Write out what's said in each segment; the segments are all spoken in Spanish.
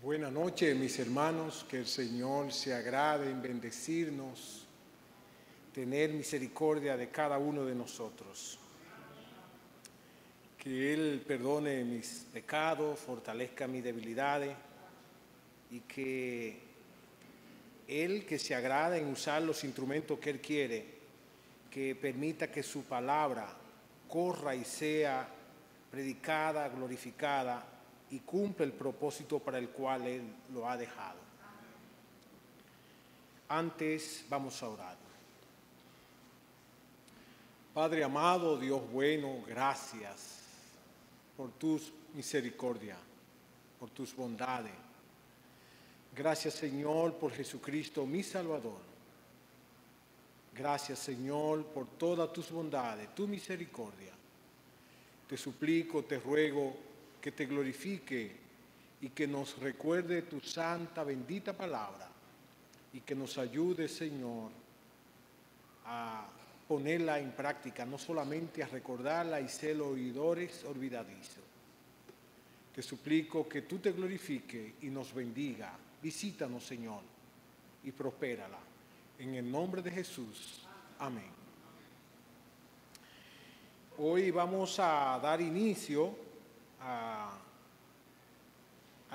Buenas noches, mis hermanos, que el Señor se agrade en bendecirnos, tener misericordia de cada uno de nosotros. Que Él perdone mis pecados, fortalezca mis debilidades y que Él, que se agrada en usar los instrumentos que Él quiere, que permita que su palabra corra y sea predicada, glorificada y cumple el propósito para el cual Él lo ha dejado. Antes vamos a orar. Padre amado, Dios bueno, gracias por tus misericordia, por tus bondades. Gracias, Señor, por Jesucristo, mi Salvador. Gracias, Señor, por todas tus bondades, tu misericordia. Te suplico, te ruego que te glorifique y que nos recuerde tu santa, bendita palabra y que nos ayude, Señor, a ponerla en práctica, no solamente a recordarla y ser oidores olvidadizos. Te suplico que tú te glorifiques y nos bendiga. Visítanos, Señor, y prospérala. En el nombre de Jesús. Amén. Hoy vamos a dar inicio a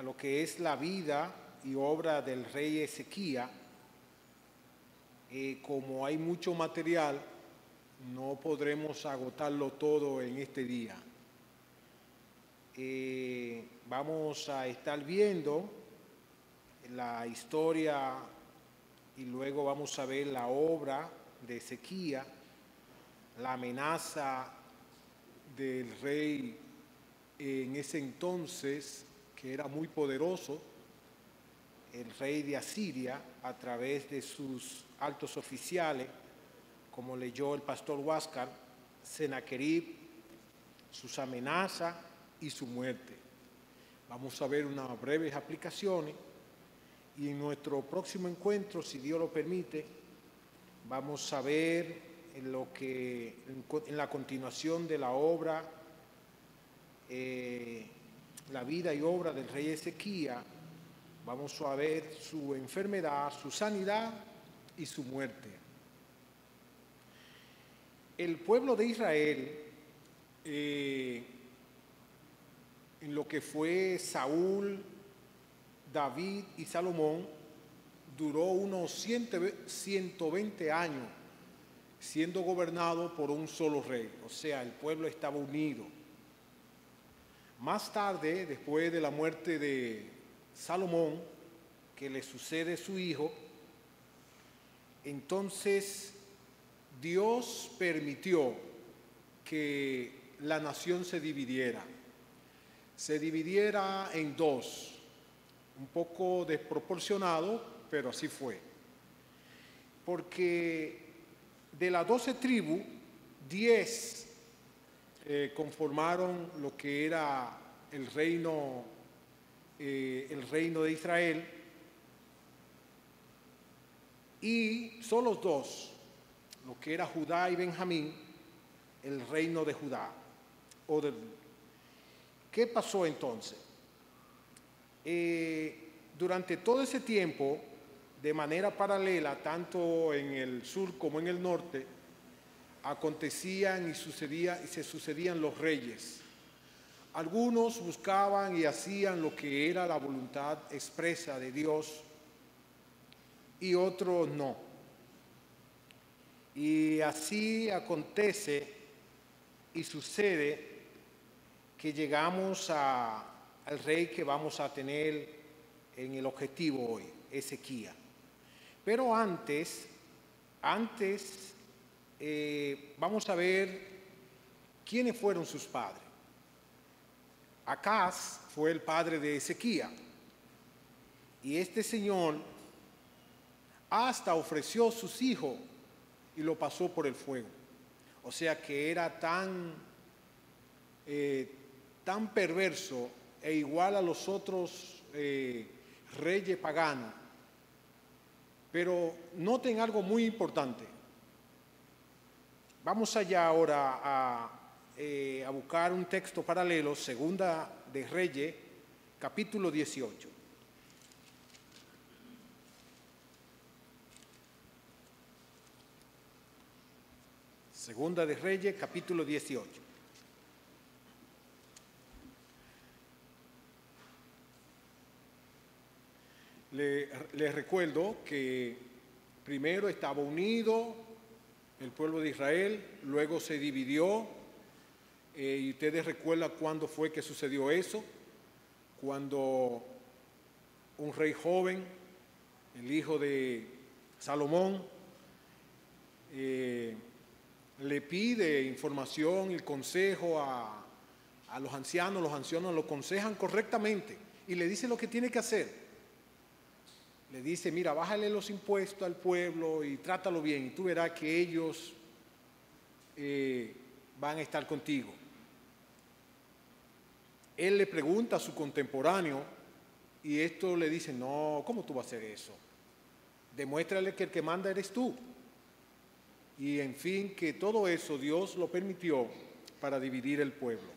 lo que es la vida y obra del rey Ezequías. Como hay mucho material, no podremos agotarlo todo en este día. Vamos a estar viendo la historia y luego vamos a ver la obra de Ezequías, la amenaza del rey en ese entonces, que era muy poderoso, el rey de Asiria, a través de sus altos oficiales, como leyó el pastor Huáscar, Sennacherib, sus amenazas y su muerte. Vamos a ver unas breves aplicaciones y en nuestro próximo encuentro, si Dios lo permite, vamos a ver en la continuación de la obra, la vida y obra del rey Ezequías. Vamos a ver su enfermedad, su sanidad y su muerte. El pueblo de Israel, en lo que fue Saúl, David y Salomón, duró unos 120 años siendo gobernado por un solo rey. O sea, el pueblo estaba unido. Más tarde, después de la muerte de Salomón, que le sucede su hijo, entonces Dios permitió que la nación se dividiera en dos, un poco desproporcionado, pero así fue. Porque de las 12 tribus, 10 conformaron lo que era el reino de Israel, y solo 2, lo que era Judá y Benjamín, el reino de Judá. ¿Qué pasó entonces? Durante todo ese tiempo, de manera paralela, tanto en el sur como en el norte, acontecían y se sucedían los reyes. Algunos buscaban y hacían lo que era la voluntad expresa de Dios y otros no. Y así acontece y sucede que llegamos al rey que vamos a tener en el objetivo hoy, Ezequías. Pero antes vamos a ver quiénes fueron sus padres. Acaz fue el padre de Ezequías, y este señor hasta ofreció sus hijos y lo pasó por el fuego. O sea que era tan perverso e igual a los otros reyes paganos. Pero noten algo muy importante. Vamos allá ahora a buscar un texto paralelo, Segunda de Reyes, capítulo 18. Segunda de Reyes, capítulo 18. Les recuerdo que primero estaba unido el pueblo de Israel, luego se dividió, y ustedes recuerdan cuándo fue que sucedió eso, cuando un rey joven, el hijo de Salomón, le pide información y consejo a los ancianos lo aconsejan correctamente y le dice lo que tiene que hacer. Le dice, mira, bájale los impuestos al pueblo y trátalo bien, y tú verás que ellos van a estar contigo. Él le pregunta a su contemporáneo y esto le dice, no, ¿cómo tú vas a hacer eso? Demuéstrale que el que manda eres tú. Y en fin, que todo eso Dios lo permitió para dividir el pueblo.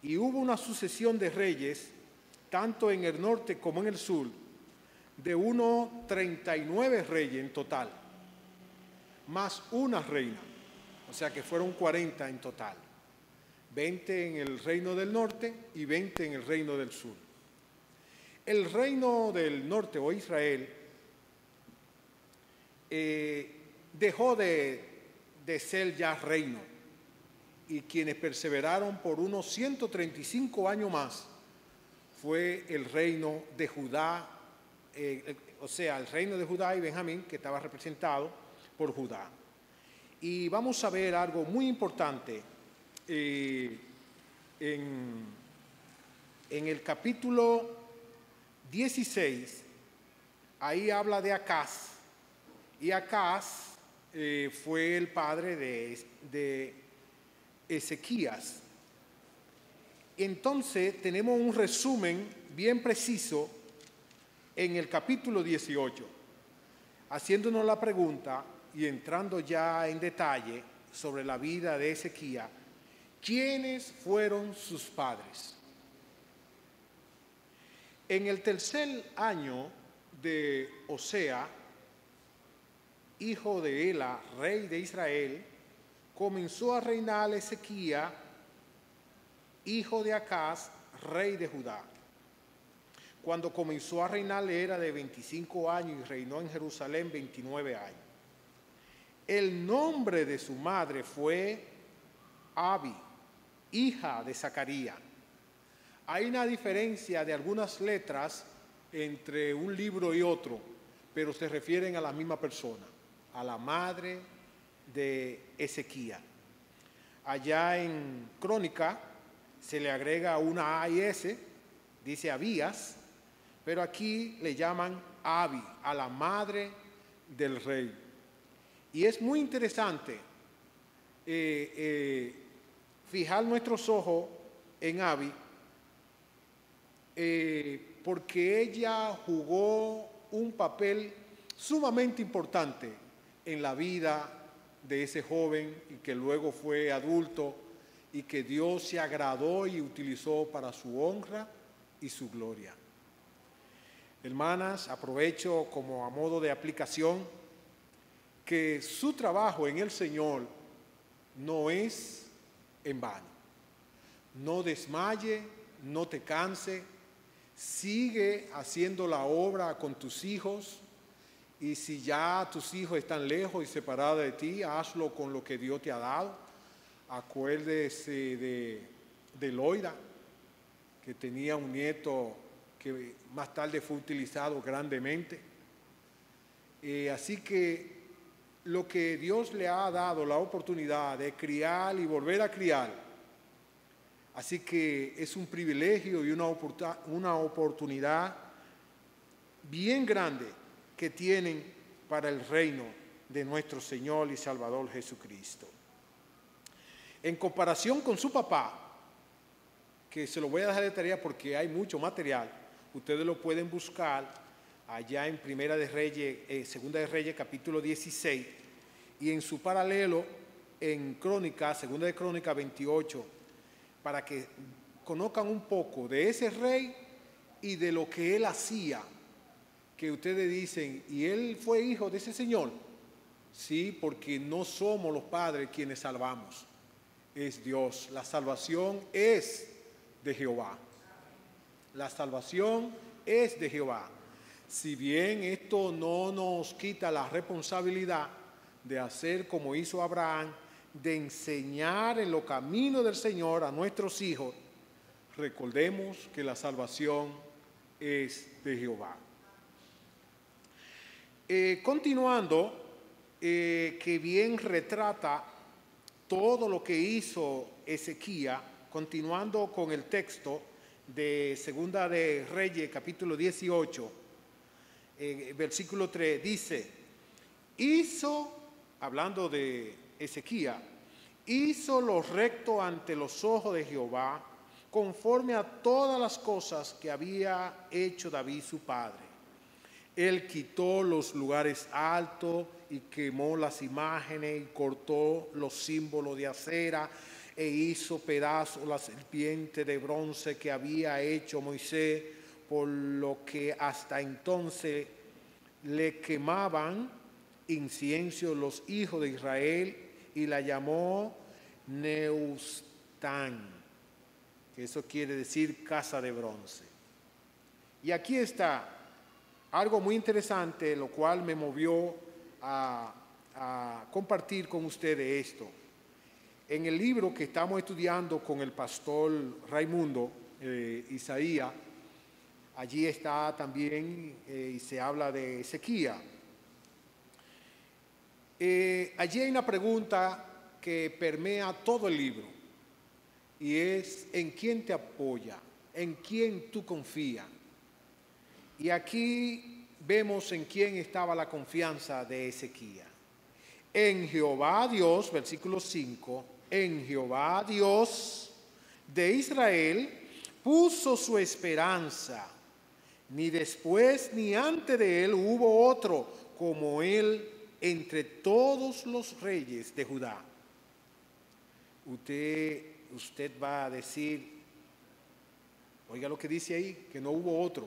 Y hubo una sucesión de reyes, tanto en el norte como en el sur, de unos 39 reyes en total, más una reina, o sea que fueron 40 en total, 20 en el reino del norte y 20 en el reino del sur. El reino del norte, o Israel, dejó de ser ya reino, y quienes perseveraron por unos 135 años más fue el reino de Judá, o sea, el reino de Judá y Benjamín, que estaba representado por Judá. Y vamos a ver algo muy importante en el capítulo 16, ahí habla de Acaz, y Acaz fue el padre de Ezequías. Entonces tenemos un resumen bien preciso en el capítulo 18, haciéndonos la pregunta y entrando ya en detalle sobre la vida de Ezequías, ¿quiénes fueron sus padres? En el tercer año de Osea, hijo de Ela, rey de Israel, comenzó a reinar Ezequías, hijo de Acaz, rey de Judá. Cuando comenzó a reinar era de 25 años y reinó en Jerusalén 29 años. El nombre de su madre fue Abi, hija de Zacarías. Hay una diferencia de algunas letras entre un libro y otro, pero se refieren a la misma persona, a la madre de Ezequías. Allá en Crónica se le agrega una A y S, dice Abías, pero aquí le llaman Abi, a la madre del rey. Y es muy interesante fijar nuestros ojos en Abi, porque ella jugó un papel sumamente importante en la vida de ese joven y que luego fue adulto y que Dios se agradó y utilizó para su honra y su gloria. Hermanas, aprovecho como a modo de aplicación que su trabajo en el Señor no es en vano. No desmaye, no te canse, sigue haciendo la obra con tus hijos, y si ya tus hijos están lejos y separados de ti, hazlo con lo que Dios te ha dado. Acuérdese de Loida, que tenía un nieto que más tarde fue utilizado grandemente. Así que lo que Dios le ha dado, la oportunidad de criar y volver a criar, así que es un privilegio y una oportunidad bien grande que tienen para el reino de nuestro Señor y Salvador Jesucristo. En comparación con su papá, que se lo voy a dejar de tarea porque hay mucho material, ustedes lo pueden buscar allá en Segunda de Reyes, capítulo 16, y en su paralelo en Crónica, Segunda de Crónica 28, para que conozcan un poco de ese rey y de lo que él hacía, que ustedes dicen, ¿y él fue hijo de ese señor? Sí, porque no somos los padres quienes salvamos, es Dios. La salvación es de Jehová. La salvación es de Jehová. Si bien esto no nos quita la responsabilidad de hacer como hizo Abraham, de enseñar en los caminos del Señor a nuestros hijos, recordemos que la salvación es de Jehová. Continuando, que bien retrata todo lo que hizo Ezequías, continuando con el texto de Segunda de Reyes, capítulo 18, versículo 3, dice, hablando de Ezequías, hizo lo recto ante los ojos de Jehová, conforme a todas las cosas que había hecho David su padre. Él quitó los lugares altos y quemó las imágenes y cortó los símbolos de acera e hizo pedazos la serpiente de bronce que había hecho Moisés, por lo que hasta entonces le quemaban incienso los hijos de Israel, y la llamó Nehushtan, que eso quiere decir casa de bronce. Y aquí está algo muy interesante, lo cual me movió a compartir con ustedes esto. En el libro que estamos estudiando con el pastor Raimundo, Isaías, allí está también y se habla de Ezequías. Allí hay una pregunta que permea todo el libro y es: ¿en quién te apoya? ¿En quién tú confías? Y aquí vemos en quién estaba la confianza de Ezequías. En Jehová Dios, versículo 5, en Jehová Dios de Israel puso su esperanza. Ni después ni antes de él hubo otro como él entre todos los reyes de Judá. Usted va a decir, oiga lo que dice ahí, que no hubo otro.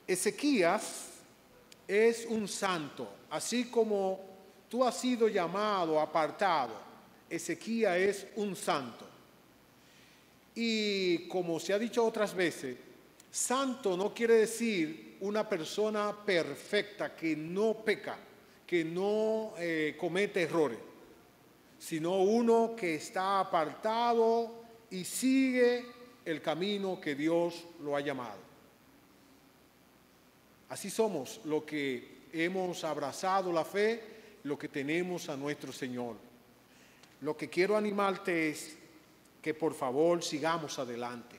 Ezequías es un santo, así como tú has sido llamado, apartado. Ezequías es un santo. Y como se ha dicho otras veces, santo no quiere decir una persona perfecta que no peca, que no comete errores, sino uno que está apartado y sigue el camino que Dios lo ha llamado. Así somos los que hemos abrazado la fe, lo que tenemos a nuestro Señor. Lo que quiero animarte es que por favor sigamos adelante.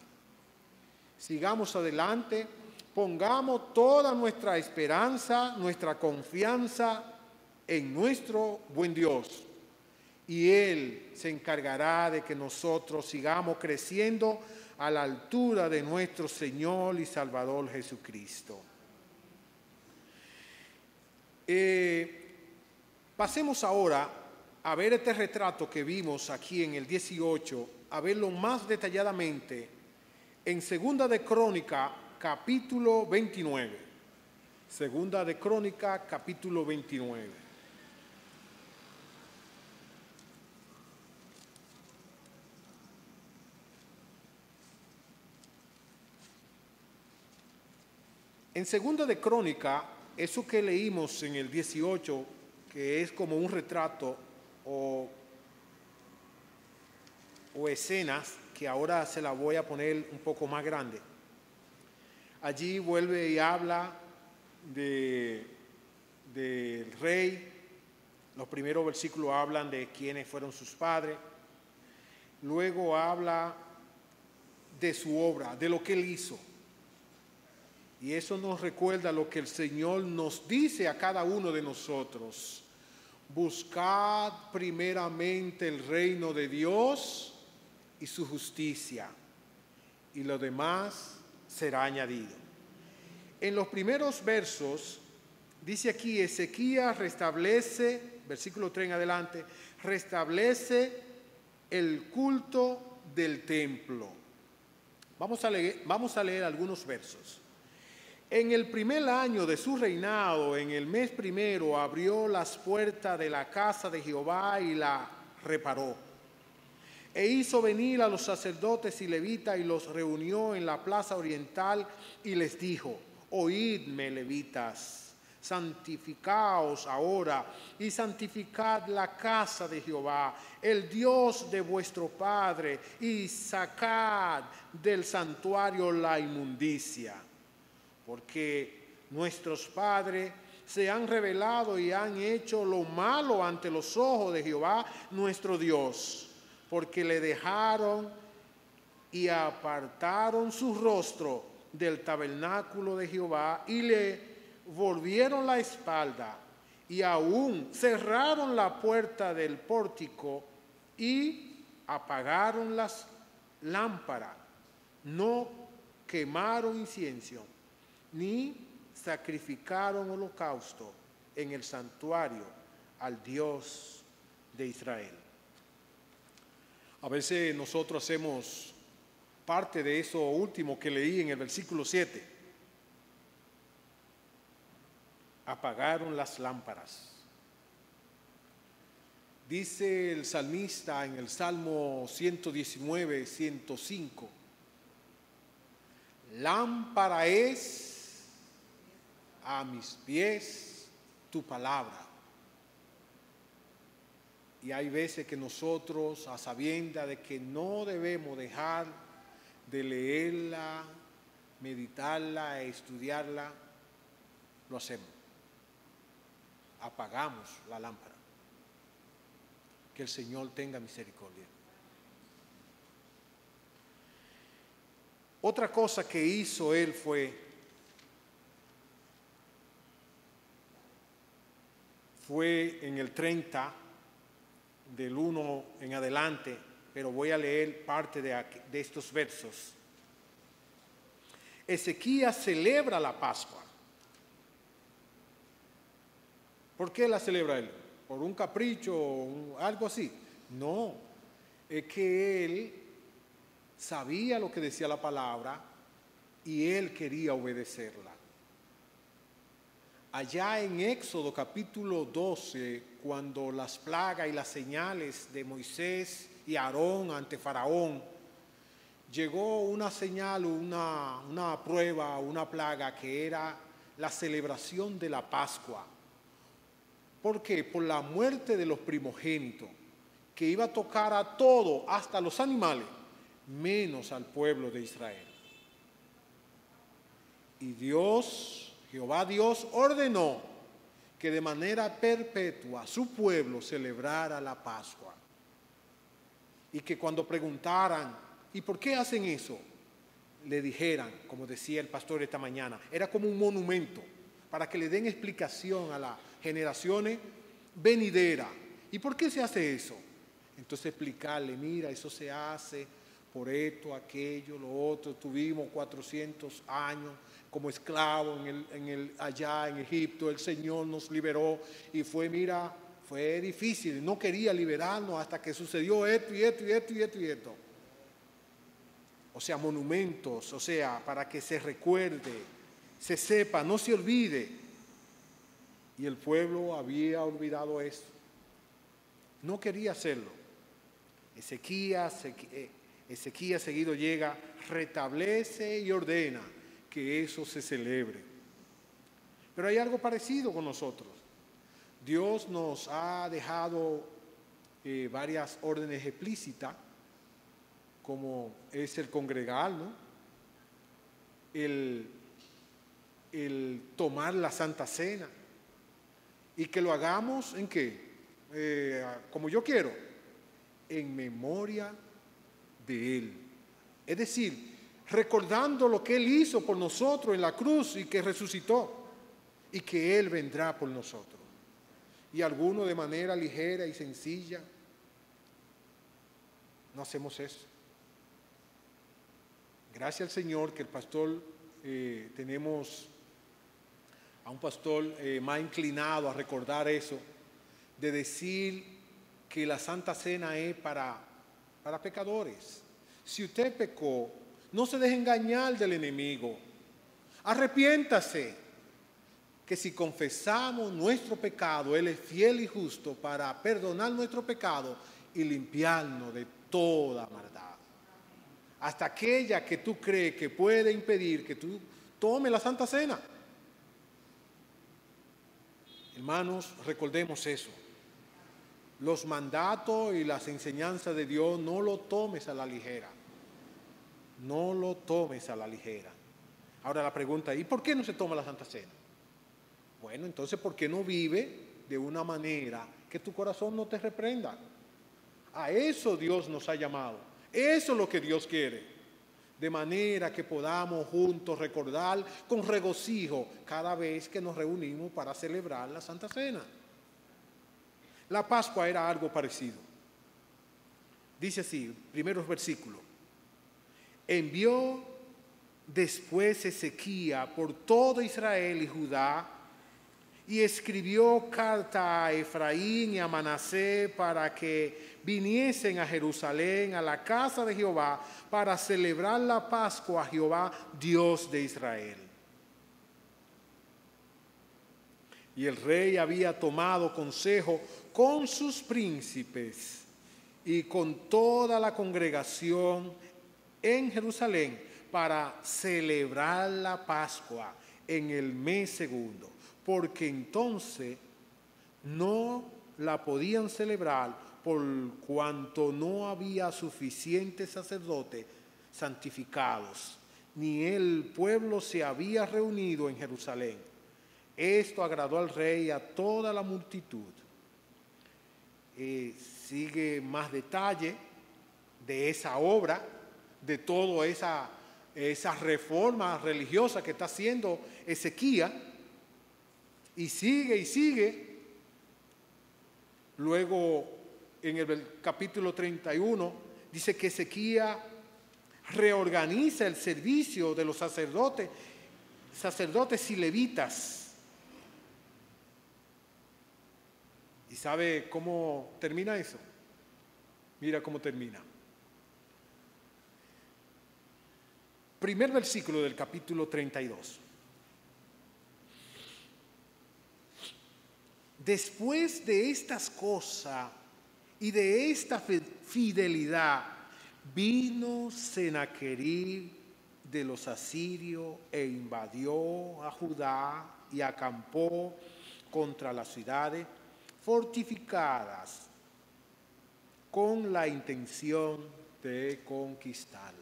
Sigamos adelante, pongamos toda nuestra esperanza, nuestra confianza en nuestro buen Dios. Y Él se encargará de que nosotros sigamos creciendo a la altura de nuestro Señor y Salvador Jesucristo. Pasemos ahora a ver este retrato que vimos aquí en el 18, a verlo más detalladamente en Segunda de Crónica, capítulo 29. Segunda de Crónica, capítulo 29. En Segunda de Crónica, eso que leímos en el 18, que es como un retrato o escenas, que ahora se la voy a poner un poco más grande. Allí vuelve y habla del rey. Los primeros versículos hablan de quiénes fueron sus padres. Luego habla de su obra, de lo que él hizo. Y eso nos recuerda lo que el Señor nos dice a cada uno de nosotros. Buscad primeramente el reino de Dios y su justicia, y lo demás será añadido. En los primeros versos, dice aquí, Ezequías restablece, versículo 3 en adelante, restablece el culto del templo. Vamos a leer algunos versos. En el primer año de su reinado, en el mes primero, abrió las puertas de la casa de Jehová y la reparó. E hizo venir a los sacerdotes y levitas y los reunió en la plaza oriental y les dijo: oídme, levitas, santificaos ahora y santificad la casa de Jehová, el Dios de vuestro Padre, y sacad del santuario la inmundicia. Porque nuestros padres se han rebelado y han hecho lo malo ante los ojos de Jehová nuestro Dios, porque le dejaron y apartaron su rostro del tabernáculo de Jehová y le volvieron la espalda, y aún cerraron la puerta del pórtico y apagaron las lámparas, no quemaron incienso, ni sacrificaron holocausto en el santuario al Dios de Israel. A veces nosotros hacemos parte de eso último que leí en el versículo 7. Apagaron las lámparas. Dice el salmista en el Salmo 119, 105, lámpara es a mis pies tu palabra. Y hay veces que nosotros, a sabiendas de que no debemos dejar de leerla, meditarla, estudiarla, lo hacemos. Apagamos la lámpara. Que el Señor tenga misericordia. Otra cosa que hizo él fue en el 30, del 1 en adelante, pero voy a leer parte de estos versos. Ezequías celebra la Pascua. ¿Por qué la celebra él? ¿Por un capricho o algo así? No, es que él sabía lo que decía la palabra y él quería obedecerla. Allá en Éxodo capítulo 12, cuando las plagas y las señales de Moisés y Aarón ante Faraón, llegó una señal, una prueba, una plaga que era la celebración de la Pascua. ¿Por qué? Por la muerte de los primogénitos, que iba a tocar a todo, hasta los animales, menos al pueblo de Israel. Y Jehová Dios ordenó que de manera perpetua su pueblo celebrara la Pascua. Y que cuando preguntaran, ¿y por qué hacen eso?, le dijeran, como decía el pastor esta mañana, era como un monumento para que le den explicación a las generaciones venideras. ¿Y por qué se hace eso? Entonces explicarle, mira, eso se hace por esto, aquello, lo otro. Tuvimos 400 años como esclavos allá en Egipto. El Señor nos liberó y fue difícil. No quería liberarnos hasta que sucedió esto y esto y esto y esto y esto. O sea, monumentos, o sea, para que se recuerde, se sepa, no se olvide. Y el pueblo había olvidado eso. No quería hacerlo. Ezequías seguido llega, restablece y ordena que eso se celebre. Pero hay algo parecido con nosotros. Dios nos ha dejado varias órdenes explícitas, como es el congregar, ¿no? El tomar la Santa Cena. Y que lo hagamos ¿en qué? Como yo quiero, en memoria de Él. Es decir, recordando lo que Él hizo por nosotros en la cruz y que resucitó, y que Él vendrá por nosotros. Y algunos de manera ligera y sencilla no hacemos eso. Gracias al Señor que el pastor, tenemos a un pastor más inclinado a recordar eso, de decir que la Santa Cena es para pecadores. Si usted pecó, no se deje engañar del enemigo. Arrepiéntase, que si confesamos nuestro pecado, Él es fiel y justo para perdonar nuestro pecado y limpiarnos de toda maldad. Hasta aquella que tú crees que puede impedir que tú tomes la Santa Cena. Hermanos, recordemos eso. Los mandatos y las enseñanzas de Dios no lo tomes a la ligera. No lo tomes a la ligera. Ahora la pregunta, ¿y por qué no se toma la Santa Cena? Bueno, entonces, ¿por qué no vive de una manera que tu corazón no te reprenda? A eso Dios nos ha llamado. Eso es lo que Dios quiere. De manera que podamos juntos recordar con regocijo cada vez que nos reunimos para celebrar la Santa Cena. La Pascua era algo parecido. Dice así, primeros versículos. Envió después Ezequías por todo Israel y Judá y escribió carta a Efraín y a Manasés para que viniesen a Jerusalén, a la casa de Jehová, para celebrar la Pascua a Jehová, Dios de Israel. Y el rey había tomado consejo con sus príncipes y con toda la congregación en Jerusalén para celebrar la Pascua en el mes segundo, porque entonces no la podían celebrar por cuanto no había suficientes sacerdotes santificados, ni el pueblo se había reunido en Jerusalén. Esto agradó al rey y a toda la multitud. Sigue más detalle de esa obra, de toda esa reforma religiosa que está haciendo Ezequías, y sigue. Luego, en el capítulo 31, dice que Ezequías reorganiza el servicio de los sacerdotes y levitas. ¿Y sabe cómo termina eso? Mira cómo termina. Primer versículo del capítulo 32. Después de estas cosas y de esta fidelidad, vino Senaquerib de los asirios e invadió a Judá y acampó contra las ciudades fortificadas con la intención de conquistarla.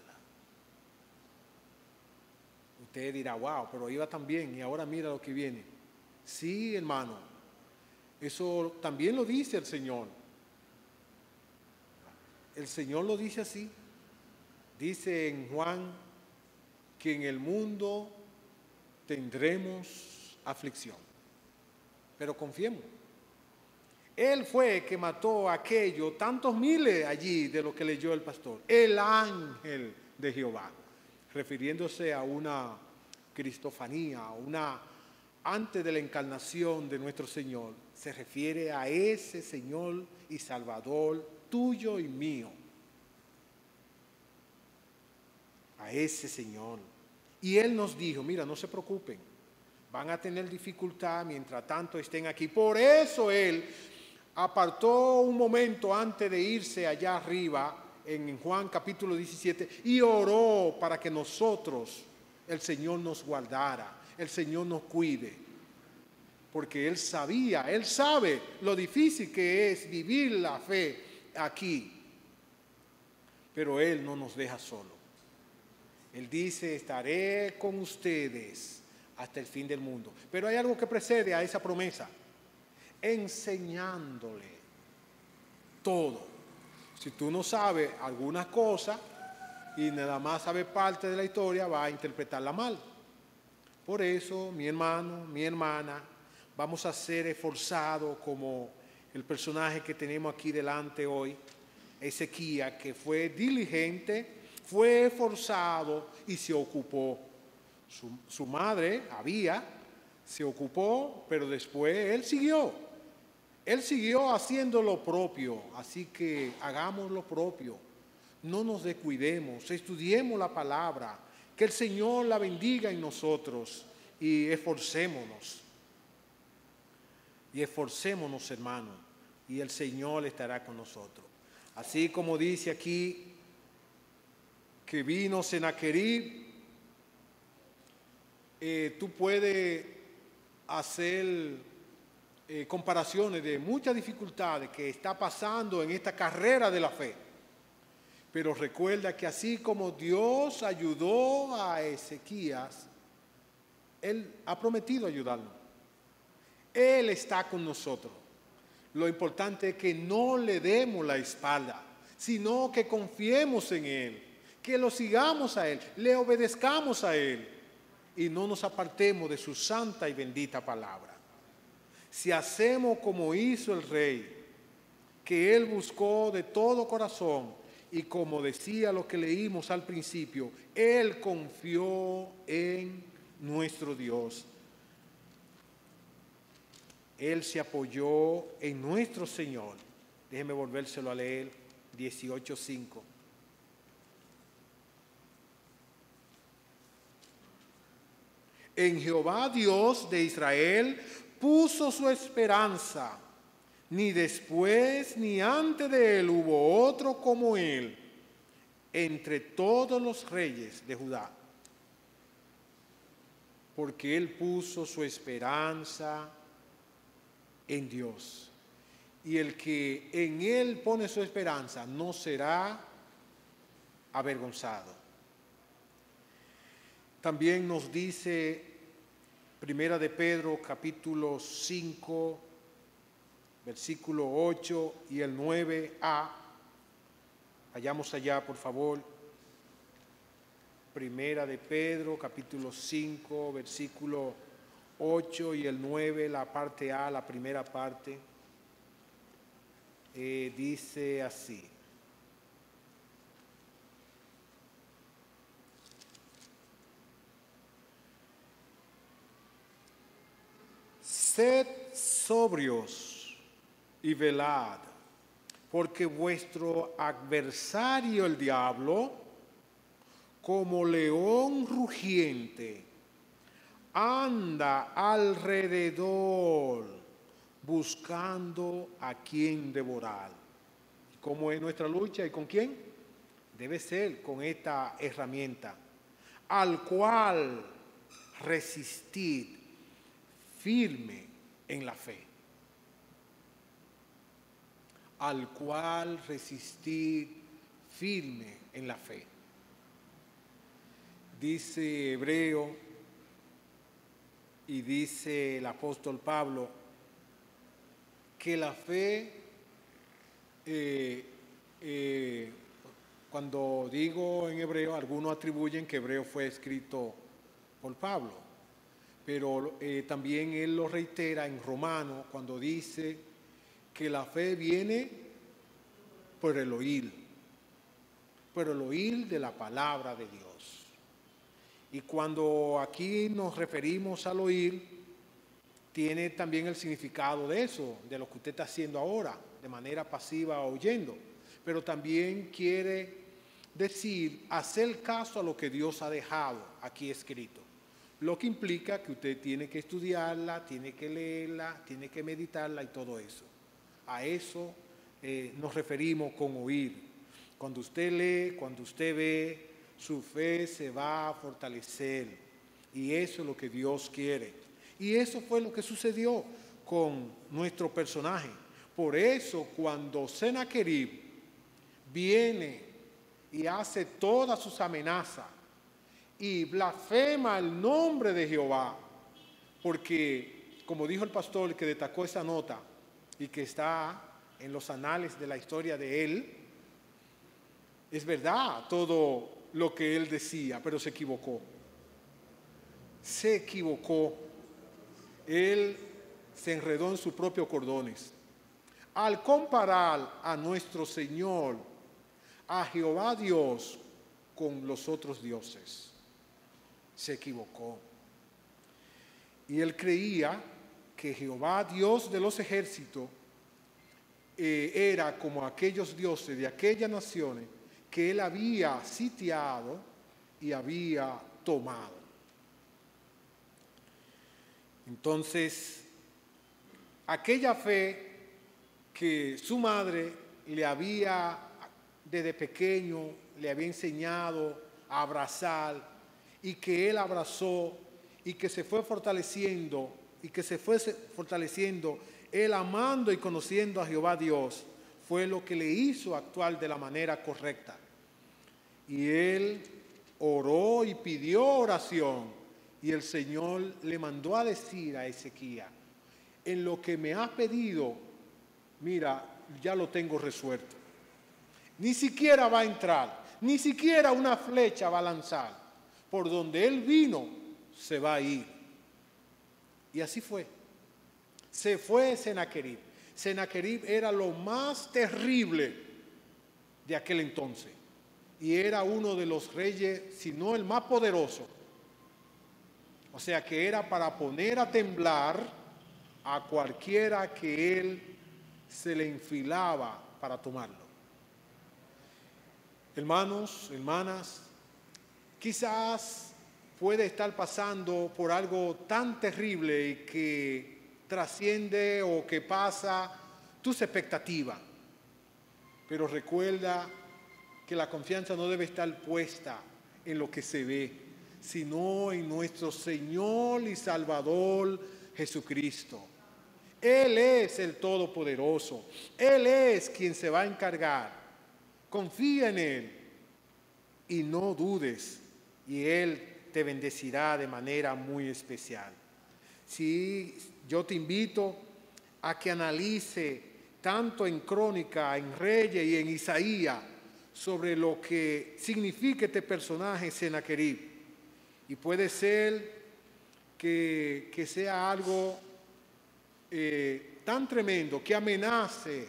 Usted dirá, wow, pero iba tan bien y ahora mira lo que viene. Sí, hermano, eso también lo dice el Señor. El Señor lo dice así. Dice en Juan que en el mundo tendremos aflicción, pero confiemos. Él fue el que mató a aquellos tantos miles allí de lo que leyó el pastor. El ángel de Jehová, refiriéndose a una cristofanía, antes de la encarnación de nuestro Señor, se refiere a ese Señor y Salvador tuyo y mío. A ese Señor. Y Él nos dijo, mira, no se preocupen, van a tener dificultad mientras tanto estén aquí. Por eso Él apartó un momento antes de irse allá arriba, en Juan capítulo 17, y oró para que nosotros, el Señor nos guardara, el Señor nos cuide. Porque Él sabe lo difícil que es vivir la fe aquí. Pero Él no nos deja solo. Él dice, estaré con ustedes hasta el fin del mundo. Pero hay algo que precede a esa promesa. Enseñándole todo. Si tú no sabes algunas cosas y nada más sabes parte de la historia, vas a interpretarla mal. Por eso, mi hermano, mi hermana, vamos a ser esforzados como el personaje que tenemos aquí delante hoy, Ezequías, que fue diligente, fue esforzado y se ocupó. Su madre, Abía, se ocupó, pero después él siguió. Él siguió haciendo lo propio, así que hagamos lo propio. No nos descuidemos, estudiemos la palabra, Que el Señor la bendiga en nosotros y esforcémonos. Y esforcémonos, hermanos, y el Señor estará con nosotros. Así como dice aquí que vino Sennacherib, tú puedes hacer comparaciones de muchas dificultades que está pasando en esta carrera de la fe. Pero recuerda que así como Dios ayudó a Ezequías, Él ha prometido ayudarnos. Él está con nosotros. Lo importante es que no le demos la espalda, sino que confiemos en Él, que lo sigamos a Él, le obedezcamos a Él y no nos apartemos de su santa y bendita palabra. Si hacemos como hizo el rey, que Él buscó de todo corazón, y como decía lo que leímos al principio, Él confió en nuestro Dios. Él se apoyó en nuestro Señor. Déjeme volvérselo a leer, 18:5. En Jehová Dios de Israel puso su esperanza. Ni después ni antes de él hubo otro como él entre todos los reyes de Judá. Porque él puso su esperanza en Dios. Y el que en él pone su esperanza no será avergonzado. También nos dice Primera de Pedro, capítulo 5, versículo 8 y el 9a. Vayamos allá, por favor. Primera de Pedro, capítulo 5, versículo 8 y el 9, la parte A, la primera parte. Dice así. Sed sobrios y velad, porque vuestro adversario el diablo, como león rugiente, anda alrededor buscando a quien devorar. ¿Cómo es nuestra lucha y con quién? Debe ser con esta herramienta, al cual resistid firme en la fe. Al cual resistir firme en la fe. Dice Hebreo y dice el apóstol Pablo que la fe, cuando digo en hebreo, algunos atribuyen que Hebreo fue escrito por Pablo, pero también él lo reitera en Romano cuando dice que la fe viene por el oír de la palabra de Dios. Y cuando aquí nos referimos al oír, tiene también el significado de eso, de lo que usted está haciendo ahora, de manera pasiva oyendo. Pero también quiere decir hacer caso a lo que Dios ha dejado aquí escrito. Lo que implica que usted tiene que estudiarla, tiene que leerla, tiene que meditarla y todo eso. A eso nos referimos con oír. Cuando usted lee, cuando usted ve, su fe se va a fortalecer. Y eso es lo que Dios quiere. Y eso fue lo que sucedió con nuestro personaje. Por eso cuando Sennacherib viene y hace todas sus amenazas y blasfema el nombre de Jehová, porque como dijo el pastor que destacó esa nota y que está en los anales de la historia de él, es verdad todo lo que él decía, pero se equivocó. Se equivocó. Él se enredó en sus propios cordones. Al comparar a nuestro Señor, a Jehová Dios, con los otros dioses, se equivocó. Y él creía que Jehová Dios de los ejércitos era como aquellos dioses de aquellas naciones que él había sitiado y había tomado. Entonces, aquella fe que su madre le había, desde pequeño, le había enseñado a abrazar y que él abrazó y que se fue fortaleciendo él amando y conociendo a Jehová Dios, fue lo que le hizo actuar de la manera correcta. Y él oró y pidió oración, y el Señor le mandó a decir a Ezequías: en lo que me has pedido, mira, ya lo tengo resuelto. Ni siquiera va a entrar, ni siquiera una flecha va a lanzar. Por donde él vino, se va a ir. Y así fue. Se fue Sennacherib. Sennacherib era lo más terrible de aquel entonces. Y era uno de los reyes, si no el más poderoso. O sea que era para poner a temblar a cualquiera que él se le enfilaba para tomarlo. Hermanos, hermanas, quizás puede estar pasando por algo tan terrible y que trasciende o que pasa tus expectativas. Pero recuerda que la confianza no debe estar puesta en lo que se ve, sino en nuestro Señor y Salvador Jesucristo. Él es el Todopoderoso. Él es quien se va a encargar. Confía en Él y no dudes, y Él te bendecirá de manera muy especial. Sí, yo te invito a que analice tanto en Crónica, en Reyes y en Isaías sobre lo que significa este personaje Sennacherib. Y puede ser que sea algo tan tremendo que amenace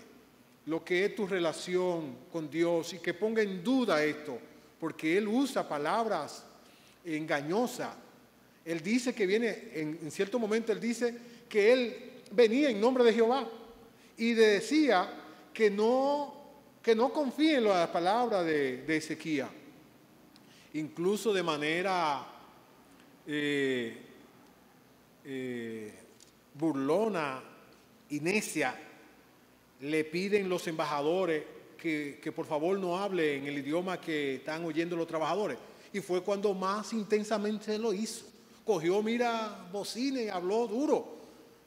lo que es tu relación con Dios y que ponga en duda esto, porque Él usa palabras engañosas. Él dice que viene, en cierto momento Él dice que Él venía en nombre de Jehová y decía que no confíe en las palabras de Ezequías. Incluso de manera burlona y necia, le piden los embajadores que por favor no hable en el idioma que están oyendo los trabajadores. Y fue cuando más intensamente lo hizo. Cogió, bocina y habló duro,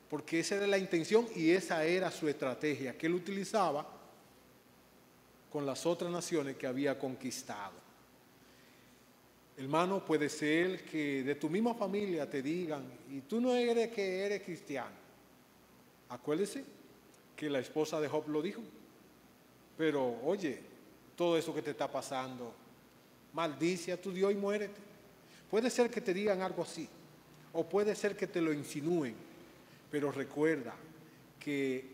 porque esa era la intención y esa era su estrategia que él utilizaba con las otras naciones que había conquistado. Hermano, puede ser que de tu misma familia te digan: y tú no eres que eres cristiano. Acuérdese que la esposa de Job lo dijo. Pero oye, todo eso que te está pasando, maldice a tu Dios y muérete. Puede ser que te digan algo así, o puede ser que te lo insinúen, pero recuerda que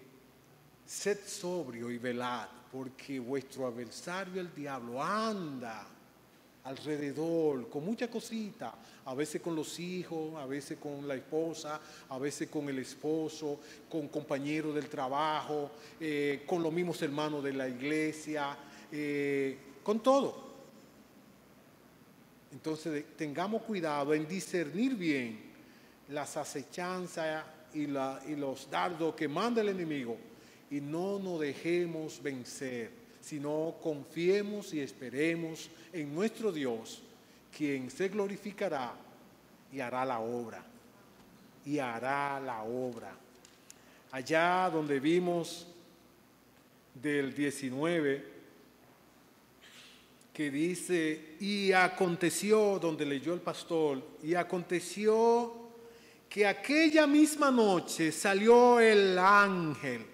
sed sobrio y velad, porque vuestro adversario el diablo anda alrededor con muchas cositas, a veces con los hijos, a veces con la esposa, a veces con el esposo, con compañeros del trabajo, con los mismos hermanos de la iglesia, con todo. Entonces tengamos cuidado en discernir bien las acechanzas y los dardos que manda el enemigo, y no nos dejemos vencer, sino confiemos y esperemos en nuestro Dios, quien se glorificará y hará la obra. Y hará la obra. Allá donde vimos del 19, que dice: y aconteció, donde leyó el pastor, y aconteció que aquella misma noche salió el ángel.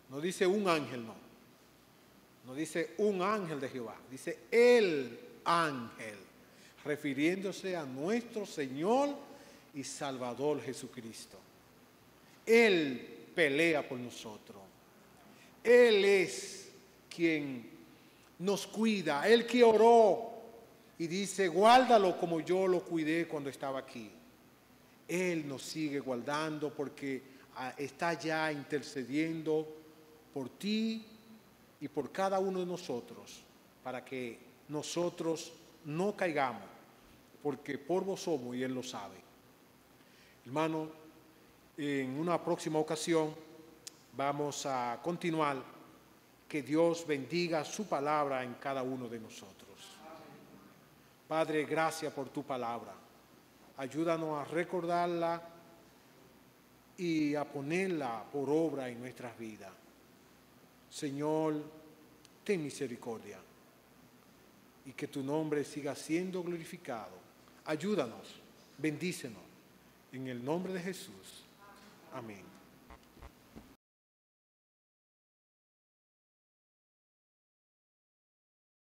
No dice un ángel, no. No dice un ángel de Jehová, dice el ángel, refiriéndose a nuestro Señor y Salvador Jesucristo. Él pelea por nosotros. Él es quien nos cuida, Él que oró y dice: guárdalo como yo lo cuidé cuando estaba aquí. Él nos sigue guardando porque está ya intercediendo por ti y por cada uno de nosotros, para que nosotros no caigamos, porque polvo somos y Él lo sabe. Hermano, en una próxima ocasión vamos a continuar. Que Dios bendiga su palabra en cada uno de nosotros. Padre, gracias por tu palabra. Ayúdanos a recordarla y a ponerla por obra en nuestras vidas. Señor, ten misericordia y que tu nombre siga siendo glorificado. Ayúdanos, bendícenos. En el nombre de Jesús. Amén.